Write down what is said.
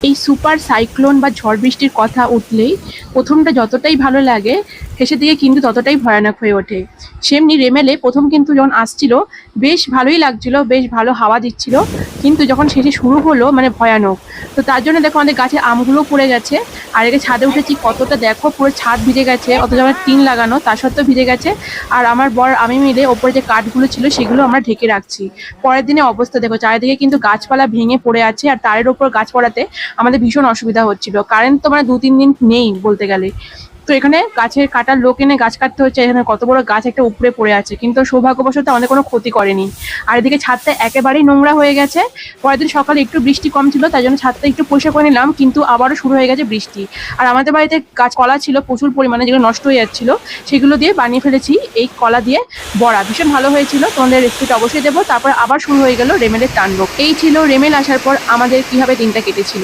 এই super cyclone বা ঝড় বৃষ্টির কথা উঠলেই প্রথমটা যতটাই ভালো লাগে, শেষের দিকে কিন্তু ততটাই ভয়ানক হয়ে ওঠে। সেমনি রেমেলে প্রথম কিন্তু যখন আসছিল বেশ ভালোই লাগছিল, বেশ ভালো হাওয়া দিচ্ছিল, কিন্তু যখন শেষে শুরু হলো মানে ভয়ানক। তো তার জন্য দেখো আমাদের গাছে আমগুলো পড়ে গেছে। আর একে ছাদে উঠেছি, কতটা দেখো পুরো ছাদ ভিজে গেছে, অথচ আমার টিন লাগানো তা সত্ত্বেও ভিজে গেছে। আর আমার বর আমি মিলে ওপরে যে কাঠগুলো ছিল সেগুলো আমরা ঢেকে রাখছি। পরের দিনে অবস্থা দেখো, চারিদিকে কিন্তু গাছপালা ভেঙে পড়ে আছে, আর তারের ওপর গাছ পড়াতে আমাদের ভীষণ অসুবিধা হচ্ছিল। কারেন্ট তো মানে 2-3 দিন নেই বলতে গেলে। তো এখানে গাছের কাটার লোক এনে গাছ কাটতে হচ্ছে। এখানে কত বড় গাছ একটা উপরে পড়ে আছে, কিন্তু সৌভাগ্যবশত আমাদের কোনো ক্ষতি করেনি। আর এদিকে ছাদটা একেবারেই নোংরা হয়ে গেছে। পরের দিন সকালে একটু বৃষ্টি কম ছিল, তাই জন্য ছাদটা একটু পরিষ্কার করে নিলাম, কিন্তু আবারও শুরু হয়ে গেছে বৃষ্টি। আর আমাদের বাড়িতে গাছ কলা ছিল প্রচুর পরিমাণে, যেগুলো নষ্ট হয়ে যাচ্ছিল, সেগুলো দিয়ে বানিয়ে ফেলেছি এই কলা দিয়ে বড়া। ভীষণ ভালো হয়েছিল, তোমাদের রেসিপিটা অবশ্যই দেবো। তারপর আবার শুরু হয়ে গেল রেমেলের তাণ্ডব। এই ছিল রেমেল আসার পর আমাদের কিভাবে দিনটা কেটেছিল।